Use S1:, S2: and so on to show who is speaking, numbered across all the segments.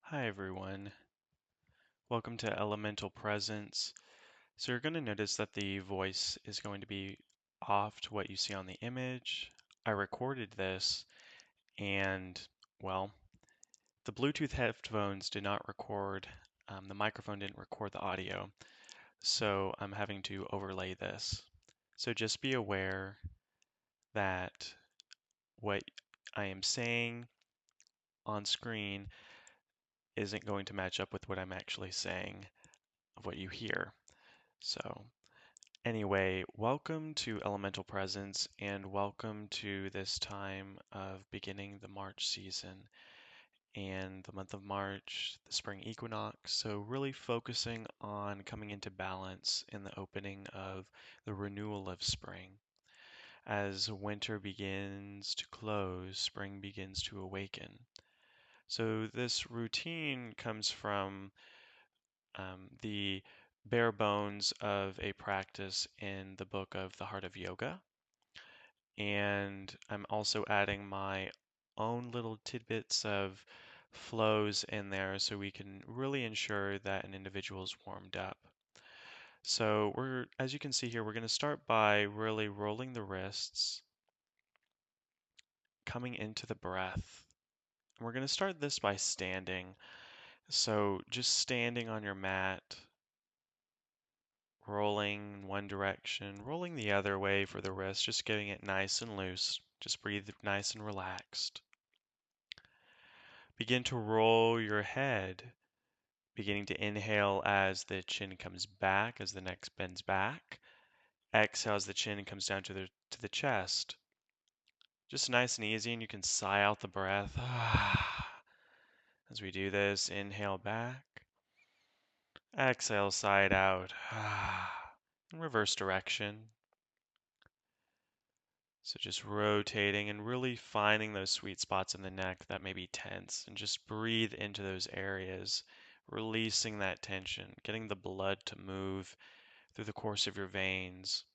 S1: Hi everyone, welcome to Elemental Presence. So you're going to notice that the voice is going to be off to what you see on the image. I recorded this and, well, the Bluetooth headphones did not record, the microphone didn't record the audio, so I'm having to overlay this. So just be aware that what I am saying on screen isn't going to match up with what I'm actually saying of what you hear. So anyway, welcome to Elemental Presence and welcome to this time of beginning the March season and the month of March, the Spring Equinox. So really focusing on coming into balance in the opening of the renewal of spring. As winter begins to close, spring begins to awaken. So this routine comes from the bare bones of a practice in the book of the Heart of Yoga. And I'm also adding my own little tidbits of flows in there so we can really ensure that an individual is warmed up. So as you can see here, we're going to start by really rolling the wrists, coming into the breath. And we're going to start this by standing. So just standing on your mat, rolling in one direction, rolling the other way for the wrist, just getting it nice and loose. Just breathe nice and relaxed. Begin to roll your head, beginning to inhale as the chin comes back, as the neck bends back. Exhale as the chin comes down to the chest. Just nice and easy, and you can sigh out the breath. As we do this, inhale back. Exhale, sigh it out. In reverse direction. So just rotating and really finding those sweet spots in the neck that may be tense and just breathe into those areas, releasing that tension, getting the blood to move through the course of your veins,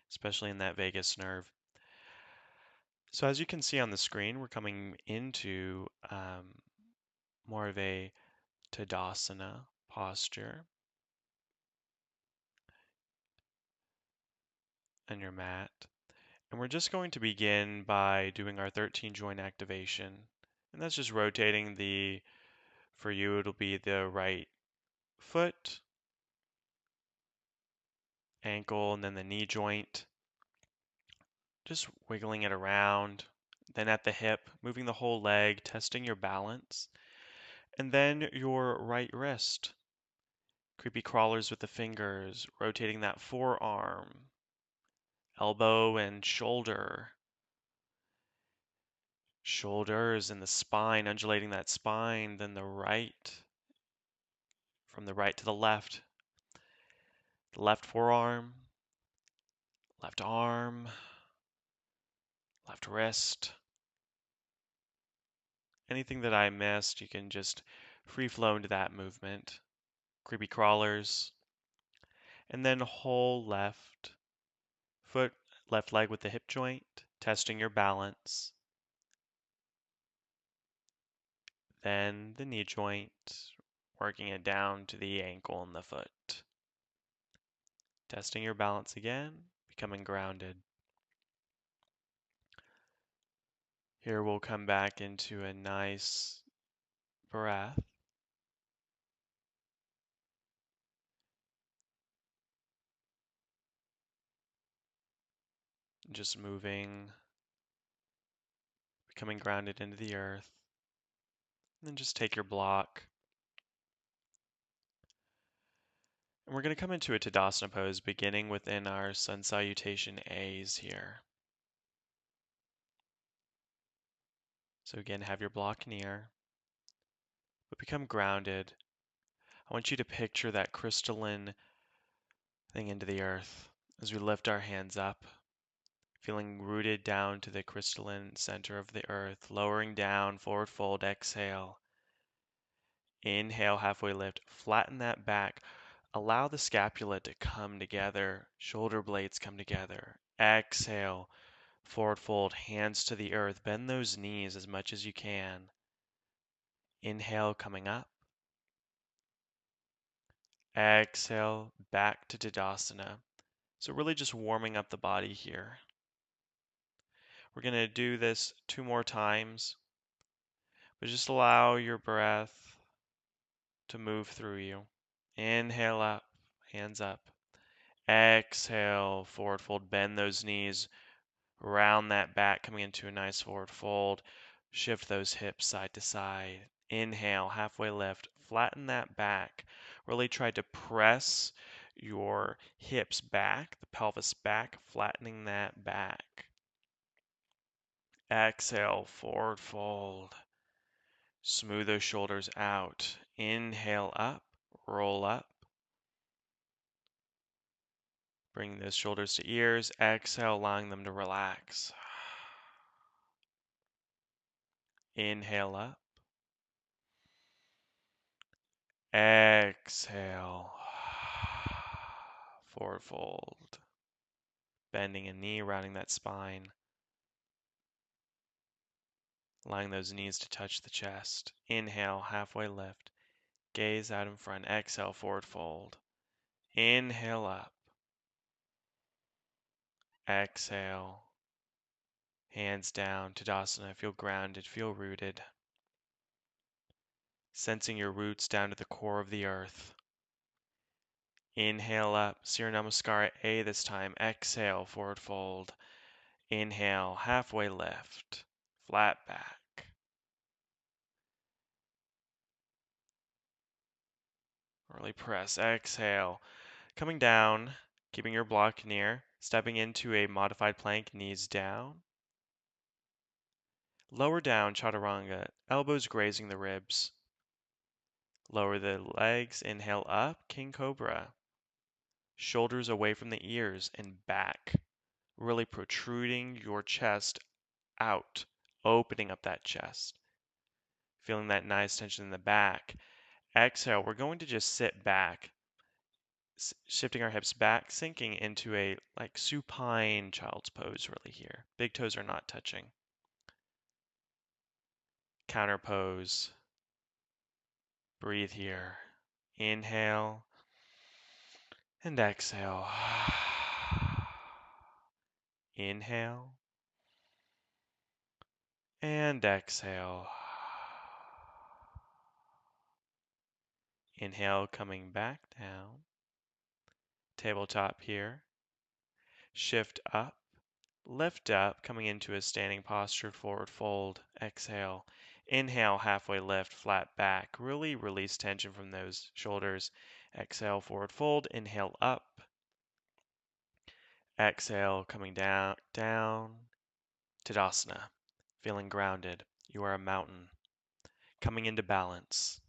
S1: especially in that vagus nerve. So as you can see on the screen, we're coming into more of a Tadasana posture on your mat. And we're just going to begin by doing our 13 joint activation. And that's just rotating for you, it'll be the right foot, ankle, and then the knee joint. Just wiggling it around. Then at the hip, moving the whole leg, testing your balance. And then your right wrist. Creepy crawlers with the fingers, rotating that forearm, elbow and shoulder. Shoulders and the spine, undulating that spine, then the right, from the right to the left. The left forearm, left arm, left wrist. Anything that I missed, you can just free flow into that movement. Creepy crawlers. And then whole left foot, left leg with the hip joint, testing your balance. Then the knee joint, working it down to the ankle and the foot. Testing your balance again, becoming grounded. Here we'll come back into a nice breath. Just moving, becoming grounded into the earth. And then just take your block. And we're going to come into a Tadasana pose beginning within our Sun Salutation A's here. So again, have your block near, but become grounded. I want you to picture that crystalline thing into the earth as we lift our hands up, feeling rooted down to the crystalline center of the earth, lowering down, forward fold, exhale. Inhale, halfway lift, flatten that back. Allow the scapula to come together, shoulder blades come together. Exhale, forward fold, hands to the earth. Bend those knees as much as you can. Inhale, coming up. Exhale, back to Tadasana. So really just warming up the body here. We're going to do this 2 more times, but just allow your breath to move through you. Inhale up, hands up. Exhale, forward fold, bend those knees, round that back, coming into a nice forward fold. Shift those hips side to side. Inhale, halfway lift, flatten that back. Really try to press your hips back, the pelvis back, flattening that back. Exhale, forward fold. Smooth those shoulders out. Inhale up, roll up. Bring those shoulders to ears. Exhale, allowing them to relax. Inhale up. Exhale. Forward fold. Bending a knee, rounding that spine. Allowing those knees to touch the chest. Inhale, halfway lift. Gaze out in front. Exhale, forward fold. Inhale up. Exhale. Hands down, Tadasana. Feel grounded, feel rooted. Sensing your roots down to the core of the earth. Inhale up, Surya Namaskara A this time. Exhale, forward fold. Inhale, halfway lift, flat back. Really press. Exhale. Coming down, keeping your block near. Stepping into a modified plank, knees down. Lower down, Chaturanga, elbows grazing the ribs. Lower the legs, inhale up, King Cobra. Shoulders away from the ears and back. Really protruding your chest out, opening up that chest. Feeling that nice tension in the back. Exhale, we're going to just sit back, shifting our hips back, sinking into a like supine child's pose really here. Big toes are not touching. Counter pose. Breathe here. Inhale and exhale. Inhale and exhale. Inhale, coming back down. Tabletop here. Shift up, lift up, coming into a standing posture, forward fold. Exhale. Inhale, halfway lift, flat back. Really release tension from those shoulders. Exhale, forward fold. Inhale up. Exhale, coming down, down. Tadasana. Feeling grounded. You are a mountain. Coming into balance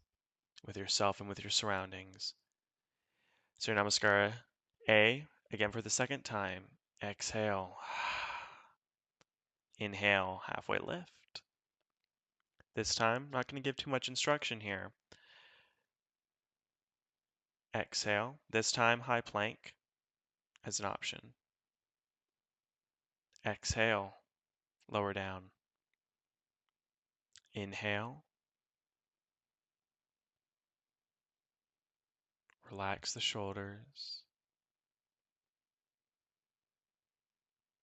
S1: with yourself and with your surroundings. Surya Namaskara A, again for the second time. Exhale. Inhale, halfway lift. This time, not going to give too much instruction here. Exhale. This time, high plank as an option. Exhale, lower down. Inhale. Relax the shoulders.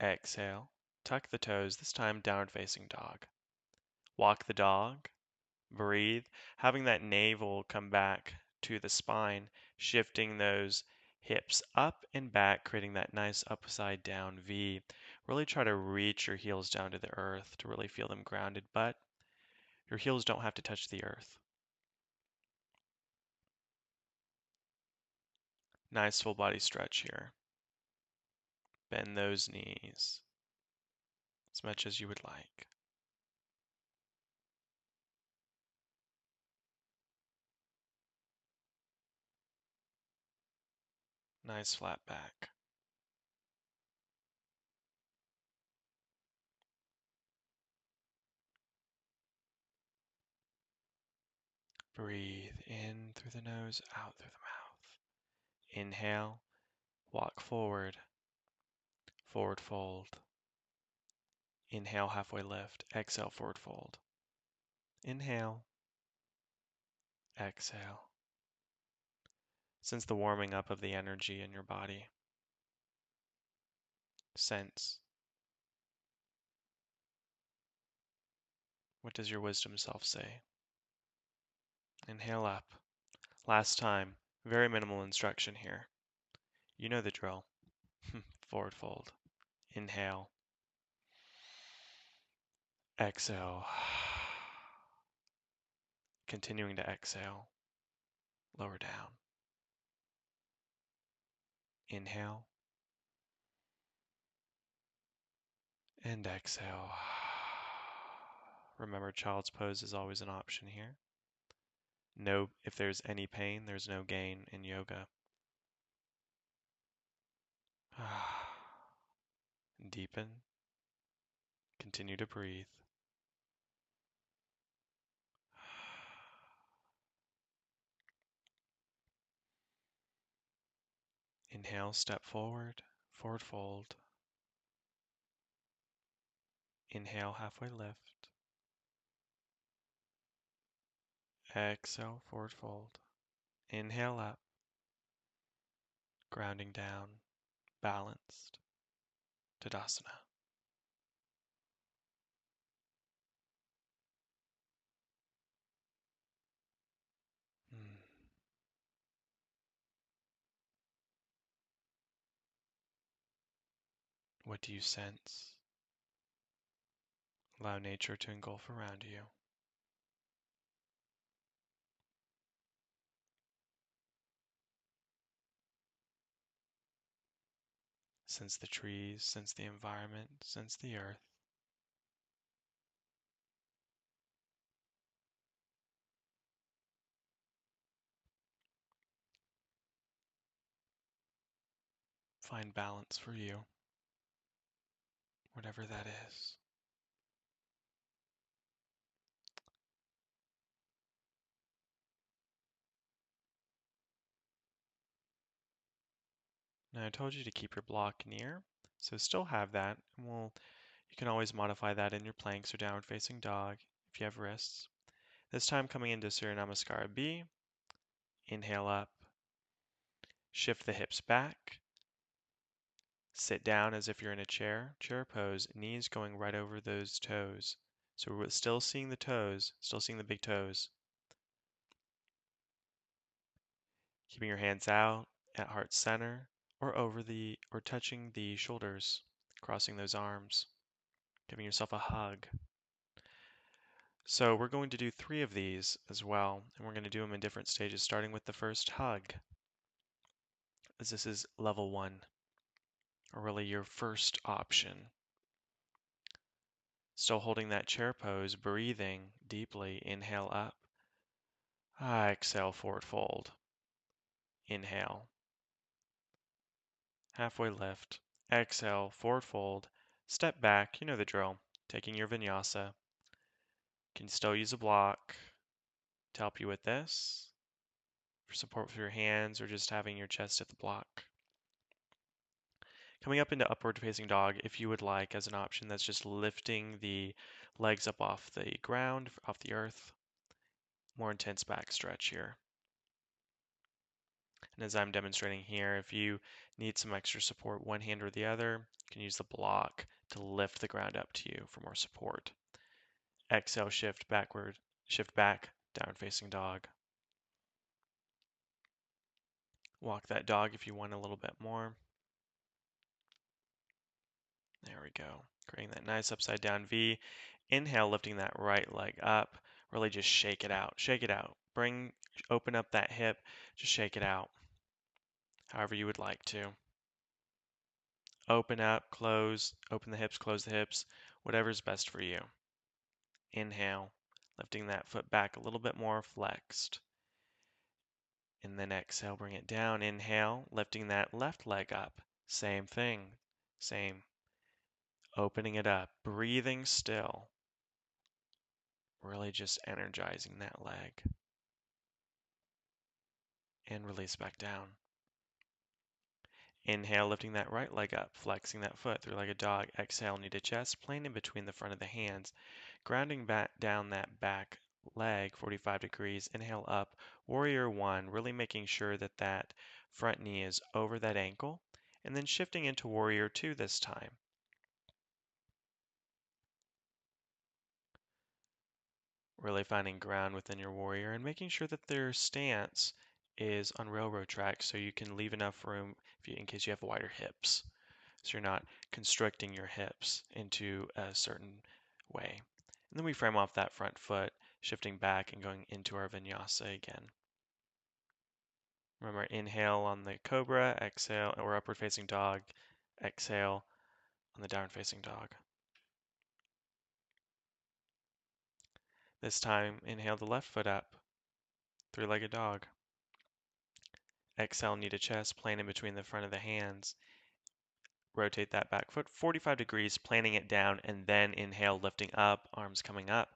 S1: Exhale. Tuck the toes, this time downward facing dog. Walk the dog. Breathe, having that navel come back to the spine, shifting those hips up and back, creating that nice upside down V. Really try to reach your heels down to the earth to really feel them grounded, but your heels don't have to touch the earth. Nice full body stretch here. Bend those knees as much as you would like. Nice flat back. Breathe in through the nose, out through the mouth. Inhale, walk forward, forward fold. Inhale, halfway lift. Exhale, forward fold. Inhale, exhale. Sense the warming up of the energy in your body. Sense. What does your wisdom self say? Inhale up. Last time. Very minimal instruction here. You know the drill. Forward fold. Inhale. Exhale. Continuing to exhale. Lower down. Inhale. And exhale. Remember, child's pose is always an option here. No, if there's any pain, there's no gain in yoga. Deepen. Continue to breathe. Inhale, step forward, forward fold. Inhale, halfway lift. Exhale, forward fold. Inhale up, grounding down, balanced. Tadasana. Hmm. What do you sense? Allow nature to engulf around you. Sense the trees, sense the environment, sense the earth. Find balance for you, whatever that is. Now I told you to keep your block near, so still have that. And you can always modify that in your planks or downward facing dog if you have wrists. This time coming into Surya Namaskara B, inhale up, shift the hips back, sit down as if you're in a chair pose, knees going right over those toes. So we're still seeing the toes, still seeing the big toes. Keeping your hands out at heart center or or touching the shoulders, crossing those arms, giving yourself a hug. So we're going to do 3 of these as well, and we're going to do them in different stages, starting with the first hug, as this is level 1, or really your first option. Still holding that chair pose, breathing deeply, inhale up, exhale, forward fold, inhale, halfway lift, exhale, forward fold, step back, you know the drill, taking your vinyasa. Can still use a block to help you with this, for support with your hands, or just having your chest at the block. Coming up into upward facing dog, if you would like, as an option, that's just lifting the legs up off the ground, off the earth. More intense back stretch here. And as I'm demonstrating here, if you need some extra support, one hand or the other, you can use the block to lift the ground up to you for more support. Exhale, shift backward, shift back, downward facing dog. Walk that dog if you want a little bit more. There we go. Creating that nice upside down V. Inhale, lifting that right leg up. Really just shake it out. Shake it out. Open up that hip. Just shake it out. However you would like to. Open up, close, open the hips, close the hips. Whatever's best for you. Inhale, lifting that foot back a little bit more, flexed. And then exhale, bring it down. Inhale, lifting that left leg up. Same thing. Same. Opening it up, breathing still. Really just energizing that leg. And release back down. Inhale, lifting that right leg up, flexing that foot, three-legged dog. Exhale, knee to chest, plane in between the front of the hands, grounding back down that back leg 45 degrees. Inhale up, warrior one, really making sure that that front knee is over that ankle, and then shifting into warrior two this time. Really finding ground within your warrior and making sure that their stance is on railroad tracks so you can leave enough room in case you have wider hips. So you're not constricting your hips into a certain way. And then we frame off that front foot, shifting back and going into our vinyasa again. Remember, inhale on the cobra, exhale, or upward facing dog, exhale on the downward facing dog. This time, inhale the left foot up, three-legged dog. Exhale, knee to chest, plant in between the front of the hands. Rotate that back foot 45 degrees, planting it down, and then inhale, lifting up, arms coming up.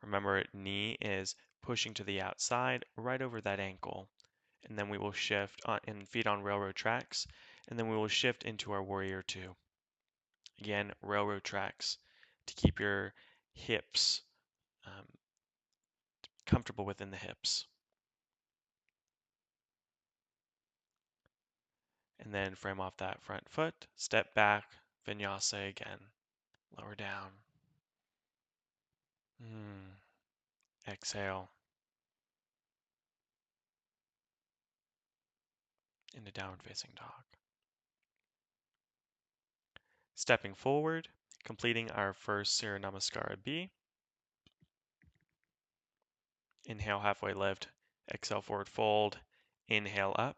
S1: Remember, knee is pushing to the outside, right over that ankle. And then we will shift on, and feet on railroad tracks, and then we will shift into our warrior two. Again, railroad tracks to keep your hips comfortable within the hips. And then frame off that front foot, step back, vinyasa again. Lower down. Exhale into downward facing dog. Stepping forward, completing our first Surya Namaskara B. Inhale, halfway lift. Exhale, forward fold. Inhale up.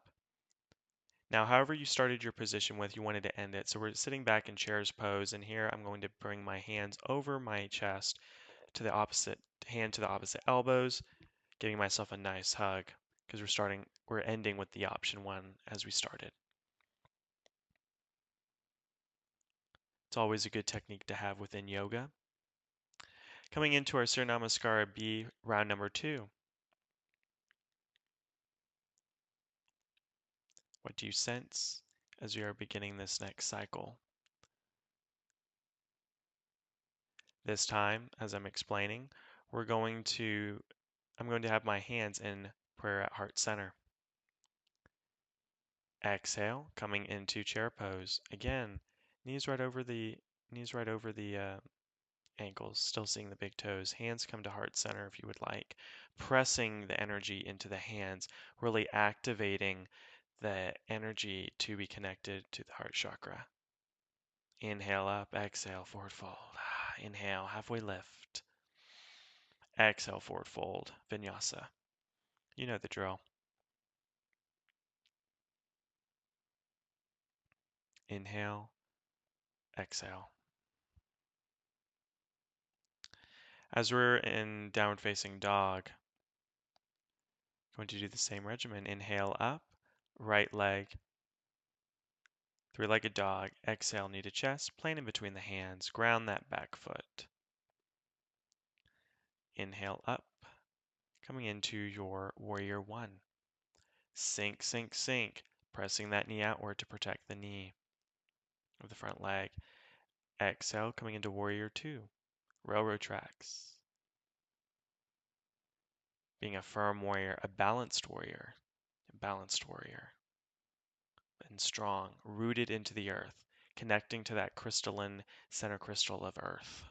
S1: Now, however you started your position with, you wanted to end it. So we're sitting back in chair's pose, and here I'm going to bring my hands over my chest to the opposite hand to the opposite elbows, giving myself a nice hug because we're ending with the option one as we started. It's always a good technique to have within yoga. Coming into our Surya Namaskara B, round number 2. What do you sense as we are beginning this next cycle? This time, as I'm explaining, I'm going to have my hands in prayer at heart center. Exhale, coming into chair pose. Again, knees right over the ankles, still seeing the big toes. Hands come to heart center if you would like. Pressing the energy into the hands, really activating the energy to be connected to the heart chakra. Inhale up, exhale, forward fold. Inhale, halfway lift. Exhale, forward fold, vinyasa. You know the drill. Inhale, exhale. As we're in downward facing dog, going to do the same regimen. Inhale up, right leg, three-legged dog. Exhale, knee to chest, plant in between the hands. Ground that back foot. Inhale up, coming into your warrior one. Sink, sink, sink, pressing that knee outward to protect the knee of the front leg. Exhale, coming into warrior two. Railroad tracks. Being a firm warrior, a balanced warrior, and strong, rooted into the earth, connecting to that crystalline center crystal of earth.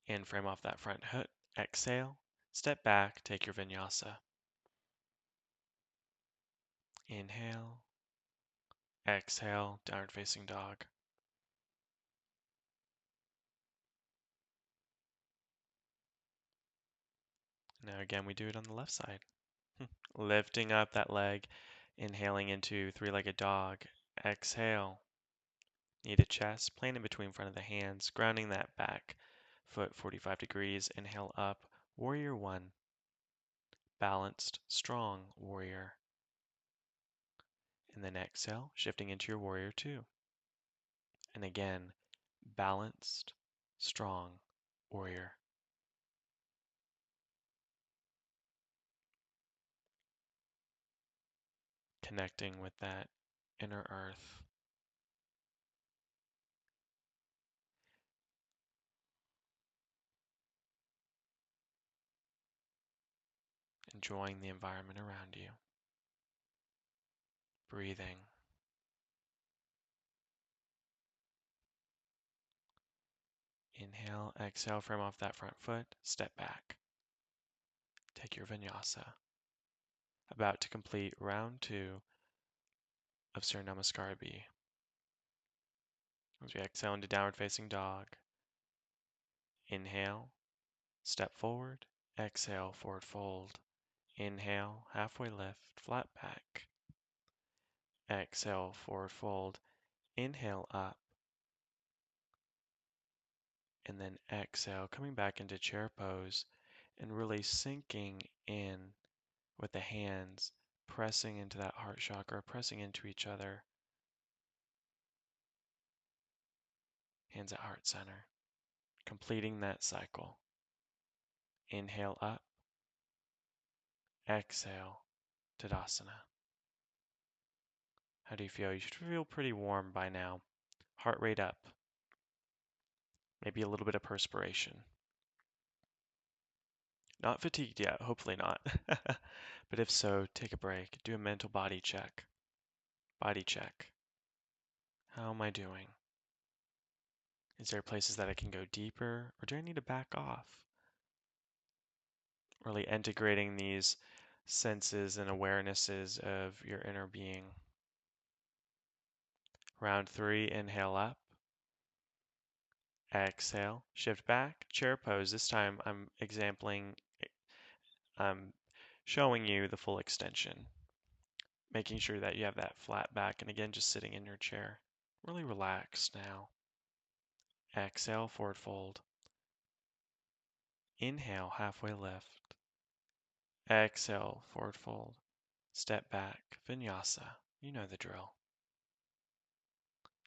S1: And frame off that front foot. Exhale, step back, take your vinyasa. Inhale, exhale, downward facing dog. Now again, we do it on the left side. Lifting up that leg, inhaling into three-legged dog. Exhale, knee to chest, plant in between front of the hands, grounding that back foot 45 degrees. Inhale up, warrior one. Balanced, strong warrior. And then exhale, shifting into your warrior two. And again, balanced, strong warrior. Connecting with that inner earth. Enjoying the environment around you. Breathing. Inhale, exhale, frame off that front foot, step back. Take your vinyasa. About to complete round 2 of Surya Namaskar B. As we exhale into downward facing dog. Inhale, step forward, exhale, forward fold. Inhale, halfway lift, flat back. Exhale, forward fold. Inhale up. And then exhale, coming back into chair pose and really sinking in with the hands, pressing into that heart chakra, pressing into each other. Hands at heart center. Completing that cycle. Inhale up. Exhale, Tadasana. How do you feel? You should feel pretty warm by now. Heart rate up. Maybe a little bit of perspiration. Not fatigued yet, hopefully not. But if so, take a break. Do a mental body check. Body check. How am I doing? Is there places that I can go deeper, or do I need to back off? Really integrating these senses and awarenesses of your inner being. Round 3, inhale up. Exhale, shift back, chair pose. This time I'm showing you the full extension. Making sure that you have that flat back, and again, just sitting in your chair. Really relaxed now. Exhale, forward fold. Inhale, halfway lift. Exhale, forward fold. Step back, vinyasa. You know the drill.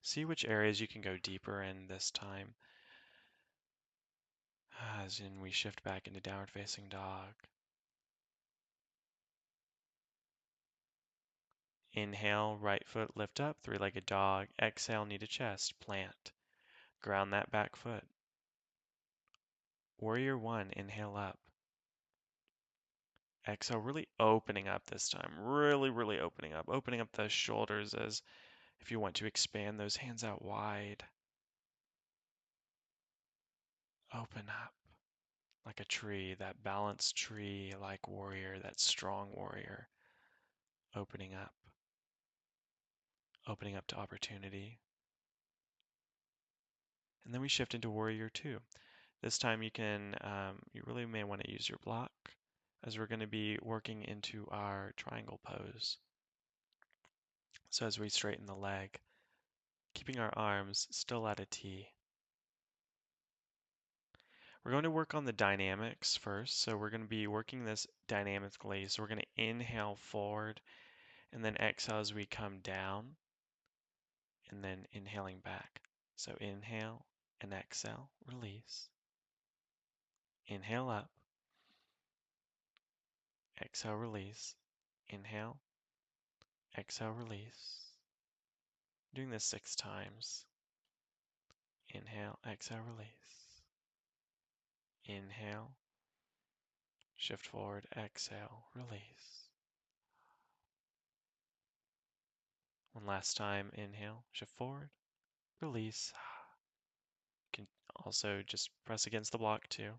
S1: See which areas you can go deeper in this time. As in, we shift back into downward facing dog. Inhale, right foot lift up, three-legged dog. Exhale, knee to chest, plant. Ground that back foot. Warrior 1, inhale up. Exhale, really opening up this time. Really opening up. Opening up the shoulders as if you want to expand those hands out wide. Open up like a tree, that balanced tree like warrior, that strong warrior. Opening up. Opening up to opportunity. And then we shift into warrior 2. This time you really may want to use your block as we're going to be working into our triangle pose. So as we straighten the leg, keeping our arms still at a T. We're going to work on the dynamics first. So we're going to be working this dynamically. So we're going to inhale forward and then exhale as we come down and then inhaling back. So inhale and exhale, release. Inhale up. Exhale, release. Inhale. Exhale, release. Doing this 6 times. Inhale, exhale, release. Inhale. Shift forward, exhale, release. One last time, inhale, shift forward, release. You can also just press against the block too.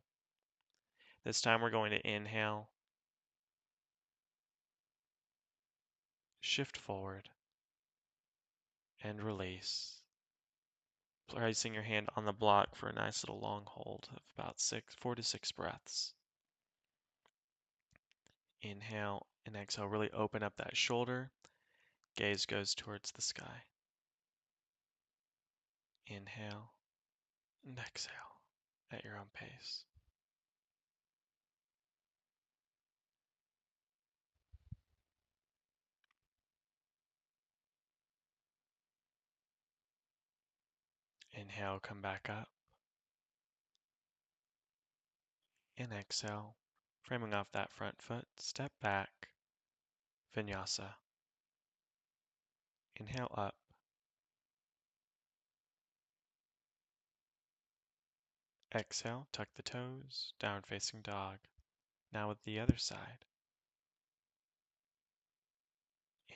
S1: This time we're going to inhale, shift forward, and release. Placing your hand on the block for a nice little long hold of about 4 to 6 breaths. Inhale and exhale, really open up that shoulder. Gaze goes towards the sky. Inhale and exhale at your own pace. Inhale, come back up. And exhale, framing off that front foot, step back, vinyasa. Inhale up. Exhale, tuck the toes, downward facing dog. Now with the other side.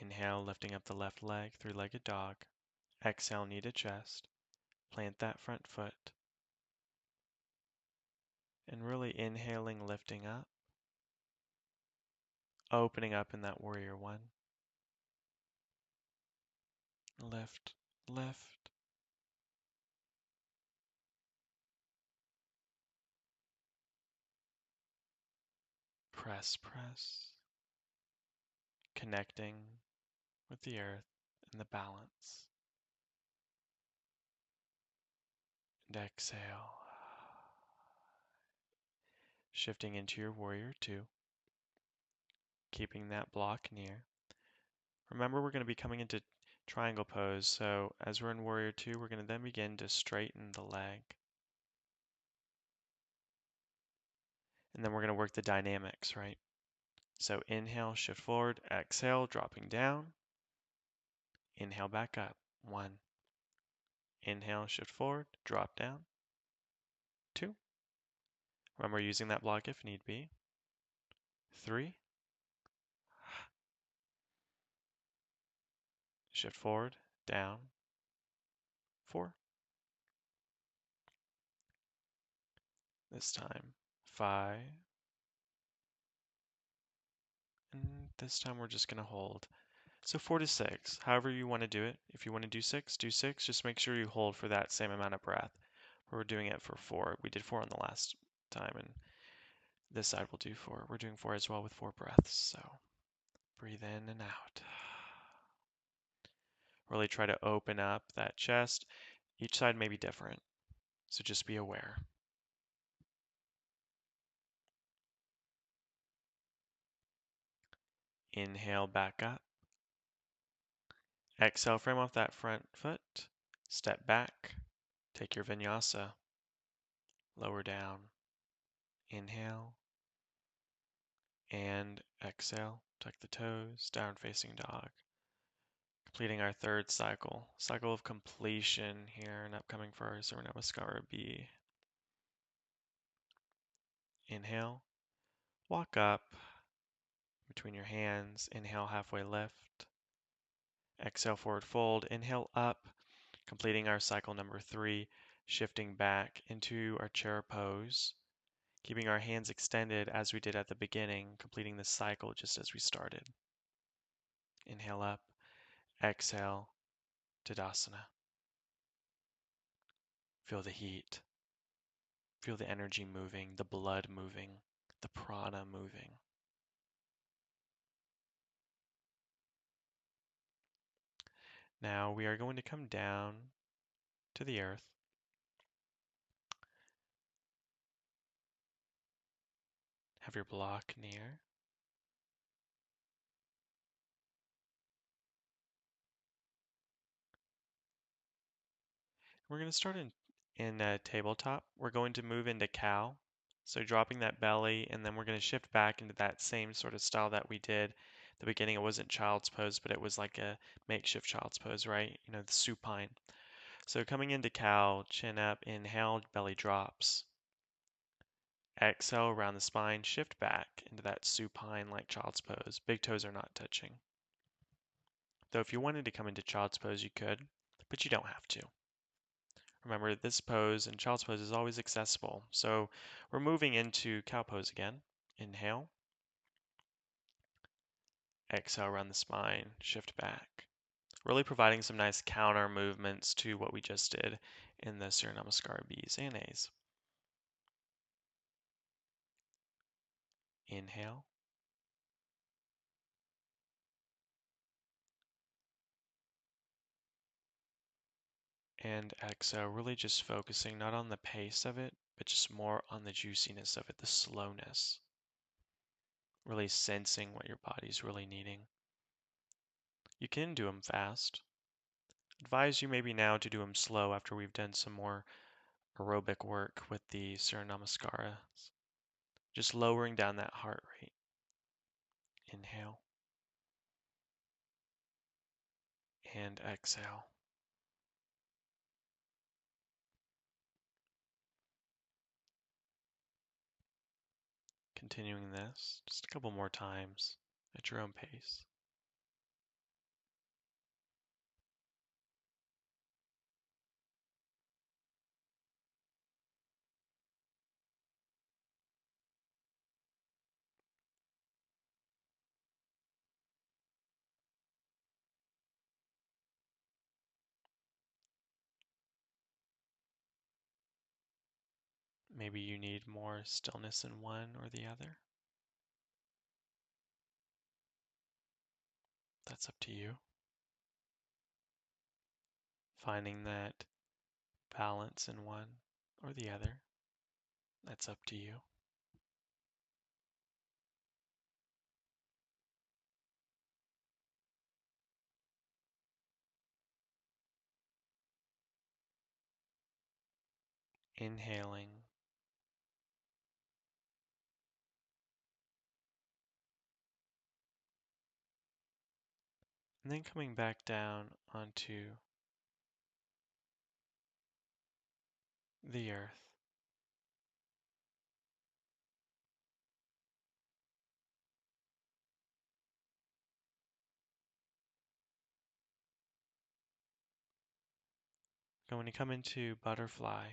S1: Inhale, lifting up the left leg, three-legged dog. Exhale, knee to chest. Plant that front foot. And really inhaling, lifting up. Opening up in that warrior one. Lift, lift. Press, press. Connecting with the earth and the balance. And exhale. Shifting into your warrior two. Keeping that block near. Remember, we're going to be coming into triangle pose, so as we're in warrior two, we're going to then begin to straighten the leg. And then we're going to work the dynamics, right? So inhale, shift forward, exhale, dropping down. Inhale back up. One. Inhale, shift forward, drop down. Two. Remember using that block if need be. Three. Shift forward, down. Four. This time, five. And this time we're just going to hold. So 4 to 6, however you want to do it. If you want to do 6, do 6. Just make sure you hold for that same amount of breath. We're doing it for 4. We did 4 on the last time, and this side will do 4. We're doing 4 as well with 4 breaths. So breathe in and out. Really try to open up that chest. Each side may be different, so just be aware. Inhale back up. Exhale, frame off that front foot. Step back. Take your vinyasa. Lower down. Inhale. And exhale. Tuck the toes. Down facing dog. Completing our third cycle. Cycle of completion here and upcoming for our Surya Namaskara B. Inhale. Walk up between your hands. Inhale, halfway lift. Exhale, forward fold. Inhale up. Completing our cycle number 3, shifting back into our chair pose, keeping our hands extended as we did at the beginning, completing the cycle just as we started. Inhale up, exhale, Tadasana. Feel the heat, feel the energy moving, the blood moving, the prana moving. Now we are going to come down to the earth. Have your block near. We're going to start in tabletop. We're going to move into cow. So dropping that belly, and then we're going to shift back into that same sort of style that we did. At the beginning, it wasn't child's pose, but it was like a makeshift child's pose, right? You know, the supine. So coming into cow, chin up, inhale, belly drops. Exhale, around the spine, shift back into that supine like child's pose. Big toes are not touching. Though if you wanted to come into child's pose, you could, but you don't have to. Remember, this pose and child's pose is always accessible. So we're moving into cow pose again. Inhale. Exhale, around the spine, shift back. Really providing some nice counter movements to what we just did in the Surya Namaskar B's and A's. Inhale. And exhale, really just focusing not on the pace of it, but just more on the juiciness of it, the slowness. Really sensing what your body's really needing. You can do them fast. Advise you maybe now to do them slow after we've done some more aerobic work with the Surya Namaskaras. Just lowering down that heart rate. Inhale. and exhale. Continuing this just a couple more times at your own pace. Maybe you need more stillness in one or the other. That's up to you. Finding that balance in one or the other, that's up to you. Inhaling and then coming back down onto the earth. Going to come into butterfly,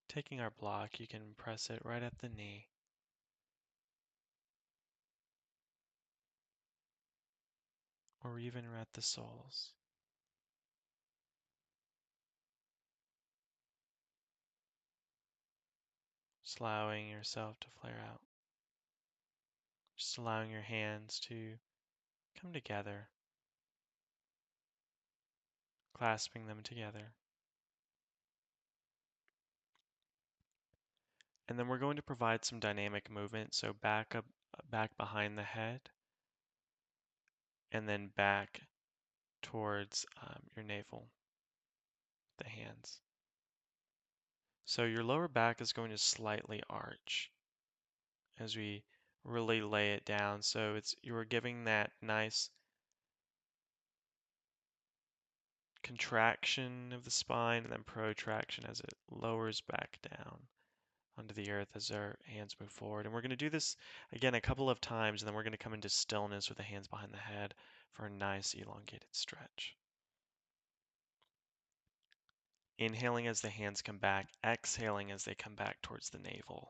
S1: taking our block, you can press it right at the knee. Or even right at the soles. Just allowing yourself to flare out. Just allowing your hands to come together, clasping them together. And then we're going to provide some dynamic movement. So back up, back behind the head, and then back towards your navel, the hands. So your lower back is going to slightly arch as we really lay it down. So you're giving that nice contraction of the spine and then protraction as it lowers back down onto the earth as our hands move forward. And we're going to do this again a couple of times, and then we're going to come into stillness with the hands behind the head for a nice elongated stretch. Inhaling as the hands come back, exhaling as they come back towards the navel.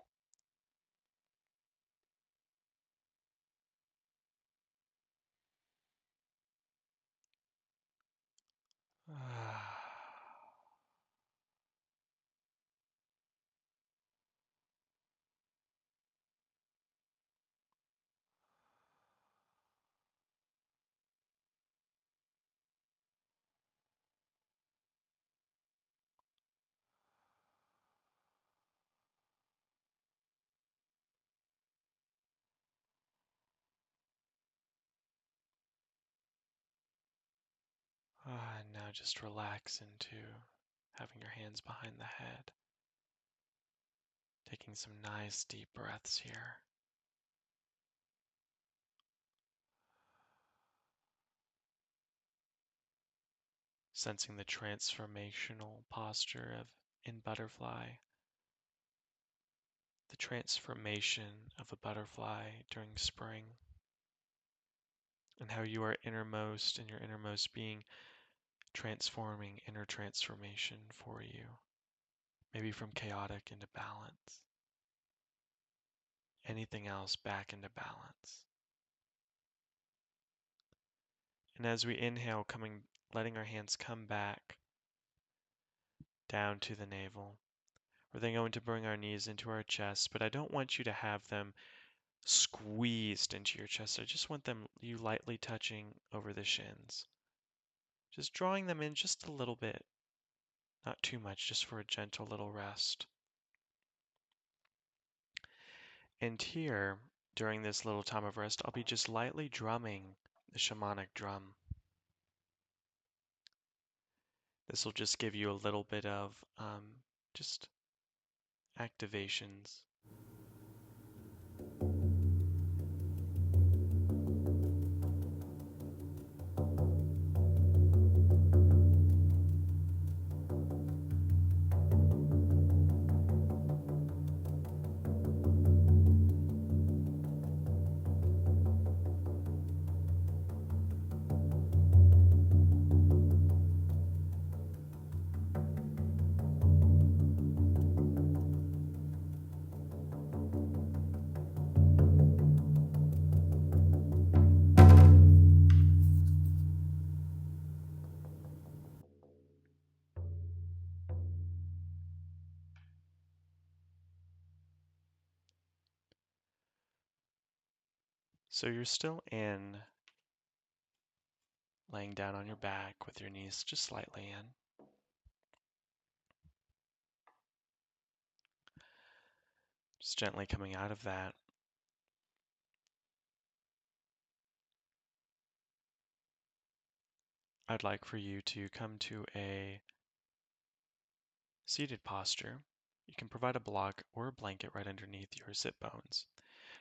S1: And now just relax into having your hands behind the head. Taking some nice deep breaths here. Sensing the transformational posture of in butterfly. The transformation of a butterfly during spring. And how you are innermost in your innermost being transforming inner transformation for you. Maybe from chaotic into balance. Anything else back into balance. And as we inhale, letting our hands come back down to the navel. We're then going to bring our knees into our chest, but I don't want you to have them squeezed into your chest. I just want you lightly touching over the shins. Just drawing them in just a little bit. Not too much, just for a gentle little rest. And here, during this little time of rest, I'll be just lightly drumming the shamanic drum. This will just give you a little bit of just activations. So you're still in laying down on your back with your knees just slightly in. Just gently coming out of that. I'd like for you to come to a seated posture. You can provide a block or a blanket right underneath your sit bones.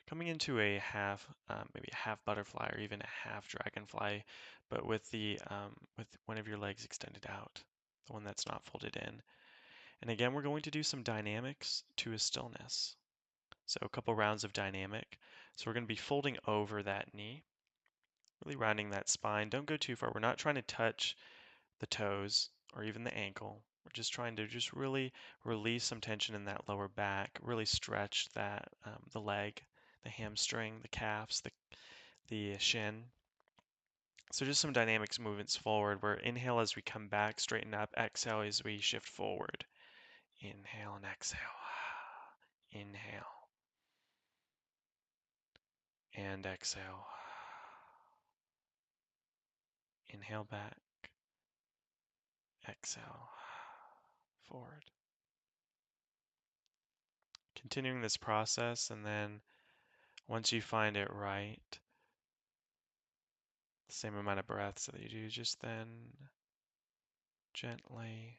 S1: Coming into a half, maybe a half butterfly or even a half dragonfly, but with with one of your legs extended out, the one that's not folded in. And again, we're going to do some dynamics to a stillness. So a couple rounds of dynamic. So we're going to be folding over that knee, really rounding that spine. Don't go too far. We're not trying to touch the toes or even the ankle. We're just trying to just really release some tension in that lower back, really stretch that the leg, the hamstring, the calves, the shin. So just some dynamics movements forward where inhale as we come back, straighten up, exhale as we shift forward. Inhale and exhale. Inhale and exhale. Inhale back, exhale, forward. Continuing this process, and then once you find it right, the same amount of breaths that you do, just then gently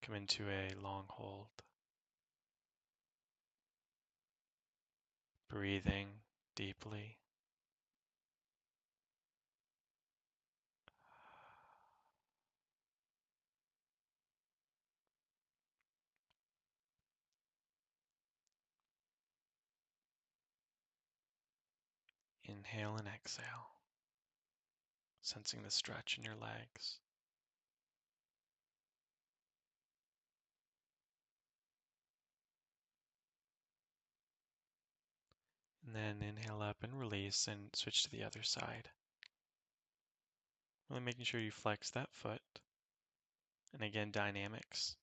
S1: come into a long hold, breathing deeply. Inhale and exhale, sensing the stretch in your legs. And then inhale up and release and switch to the other side. Really making sure you flex that foot. And again, dynamics.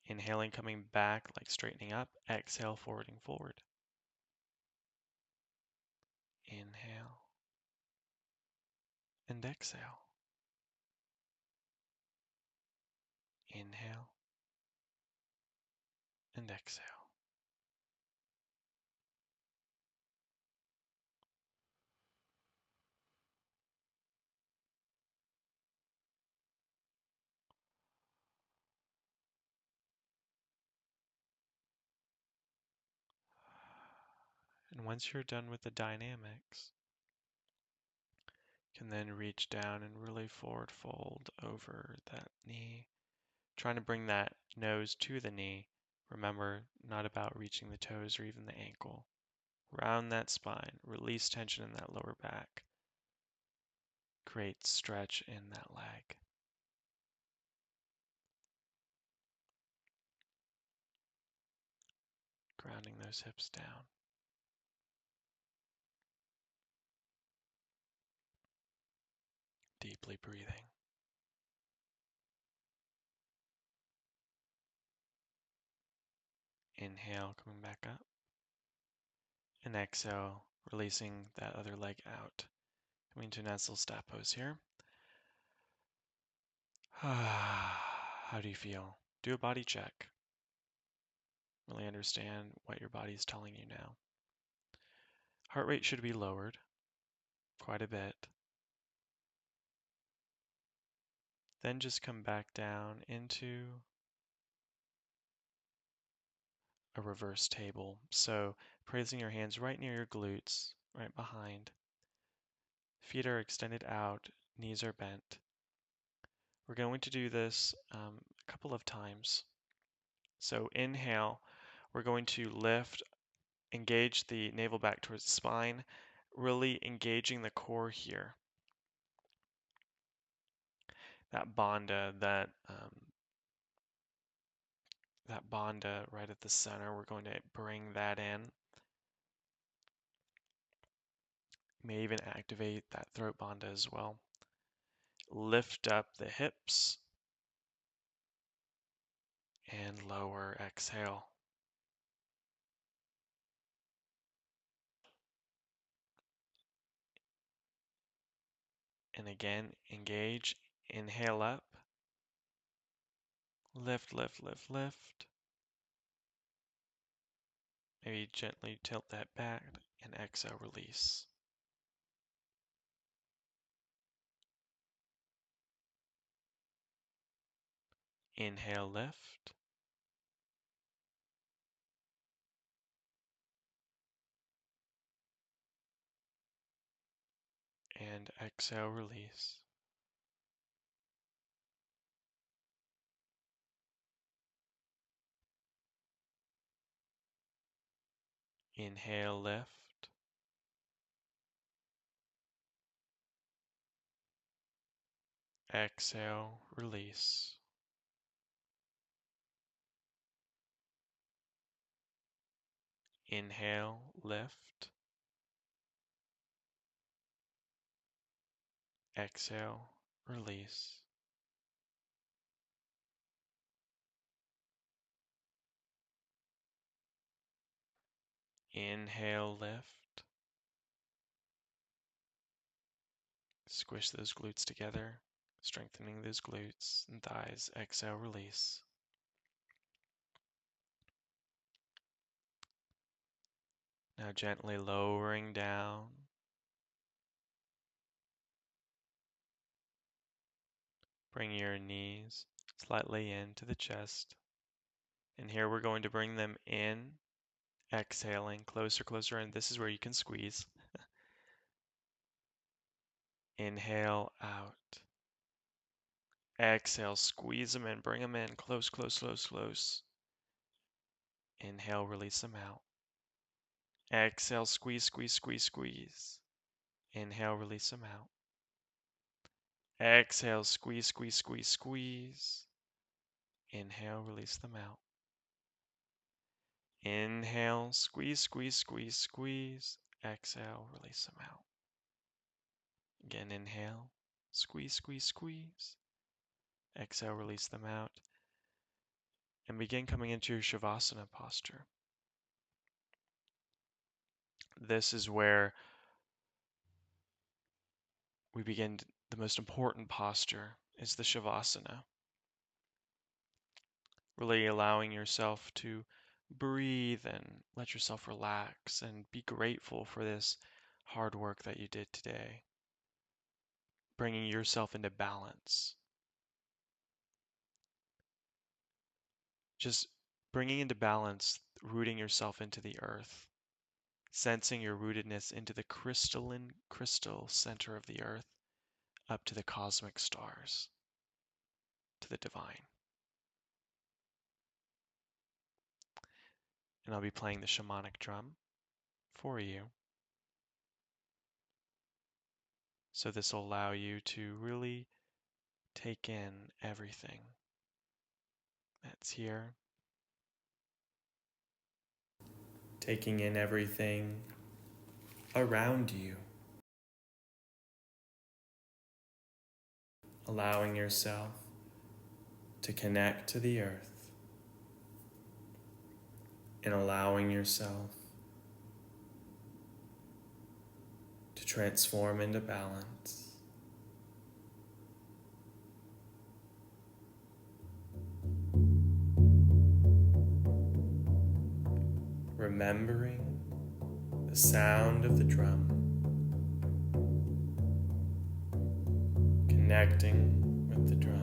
S1: Inhaling, coming back, like straightening up. Exhale, forwarding forward. Inhale and exhale. Inhale and exhale. And once you're done with the dynamics, you can then reach down and really forward fold over that knee, trying to bring that nose to the knee. Remember, not about reaching the toes or even the ankle. Round that spine, release tension in that lower back. Create stretch in that leg. Grounding those hips down. Deeply breathing. Inhale, coming back up. And exhale, releasing that other leg out. Coming to nestle step pose here. How do you feel? Do a body check. Really understand what your body is telling you now. Heart rate should be lowered quite a bit. Then just come back down into a reverse table. So placing your hands right near your glutes, right behind. Feet are extended out, knees are bent. We're going to do this a couple of times. So inhale, we're going to lift, engage the navel back towards the spine, really engaging the core here. That bandha, that bandha right at the center, we're going to bring that in. May even activate that throat bandha as well. Lift up the hips and lower, exhale. And again, engage. Inhale up. Lift, lift, lift, lift. Maybe gently tilt that back and exhale, release. Inhale, lift. And exhale, release. Inhale, lift. Exhale, release. Inhale, lift. Exhale, release. Inhale, lift. Squish those glutes together, strengthening those glutes and thighs. Exhale, release. Now gently lowering down. Bring your knees slightly into the chest. And here we're going to bring them in, exhaling, closer, closer, and this is where you can squeeze. Inhale, out. Exhale, squeeze them in, bring them in, close, close, close, close. Inhale, release them out. Exhale, squeeze, squeeze, squeeze, squeeze. Inhale, release them out. Exhale, squeeze, squeeze, squeeze, squeeze. Inhale, release them out. Inhale, squeeze, squeeze, squeeze, squeeze. Exhale, release them out. Again, inhale, squeeze, squeeze, squeeze. Exhale, release them out. And begin coming into your Shavasana posture. This is where we begin the most important posture is the Shavasana. Really allowing yourself to breathe and let yourself relax and be grateful for this hard work that you did today. Bringing yourself into balance. Just bringing into balance, rooting yourself into the earth. Sensing your rootedness into the crystalline crystal center of the earth, up to the cosmic stars, to the divine. And I'll be playing the shamanic drum for you. So this will allow you to really take in everything that's here. Taking in everything around you. Allowing yourself to connect to the earth. And allowing yourself to transform into balance. Remembering the sound of the drum, connecting with the drum.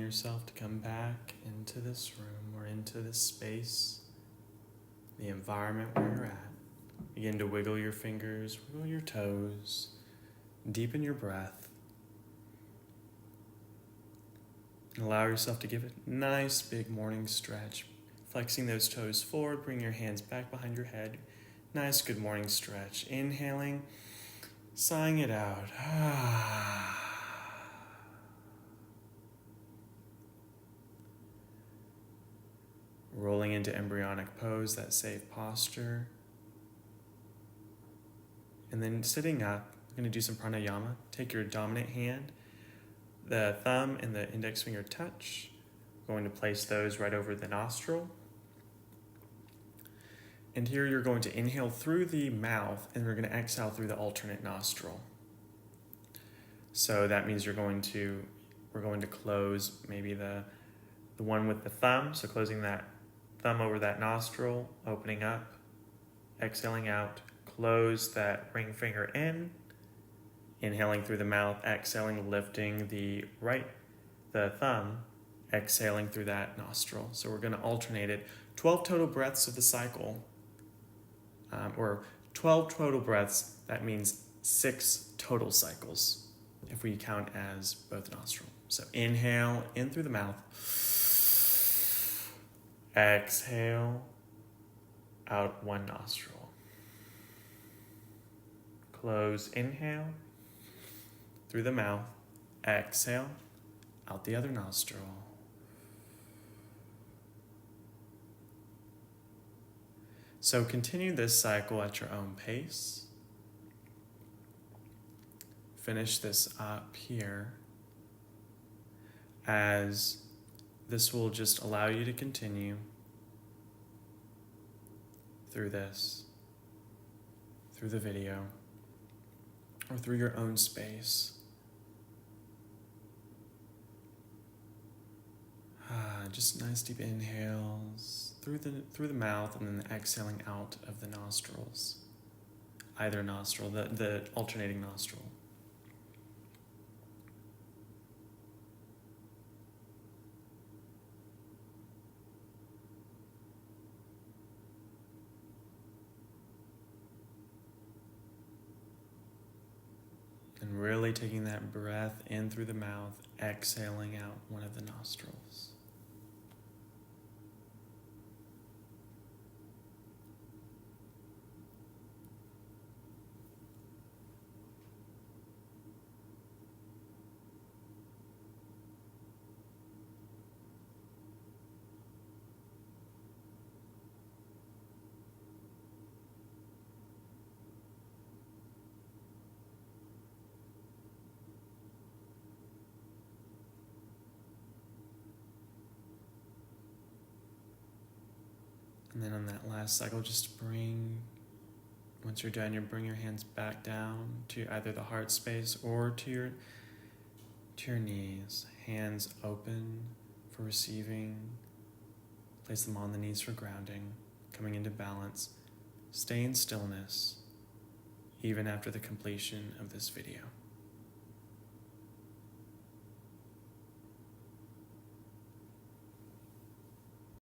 S1: yourself to come back into this room or into this space, the environment where you're at. Begin to wiggle your fingers, wiggle your toes, deepen your breath. And allow yourself to give it a nice big morning stretch. Flexing those toes forward, bring your hands back behind your head. Nice good morning stretch. Inhaling, sighing it out. Rolling into embryonic pose, that safe posture. And then sitting up, we're going to do some pranayama. Take your dominant hand, the thumb and the index finger touch. We're going to place those right over the nostril. And here you're going to inhale through the mouth and we're going to exhale through the alternate nostril. So that means we're going to close maybe the one with the thumb. So closing that thumb over that nostril, opening up, exhaling out. Close that ring finger in, inhaling through the mouth, exhaling, lifting the thumb, exhaling through that nostril. So we're going to alternate it. 12 total breaths of the cycle, or 12 total breaths, that means 6 total cycles if we count as both nostrils. So inhale in through the mouth, exhale out one nostril. Close, inhale through the mouth, exhale out the other nostril. So continue this cycle at your own pace. Finish this up here, as this will just allow you to continue through this, through the video, or through your own space. Just nice deep inhales through the mouth and then the exhaling out of the nostrils. Either nostril, the alternating nostril. And really taking that breath in through the mouth, exhaling out one of the nostrils. And then on that last cycle, once you're done, you bring your hands back down to either the heart space or to your knees. Hands open for receiving. Place them on the knees for grounding, coming into balance. Stay in stillness, even after the completion of this video.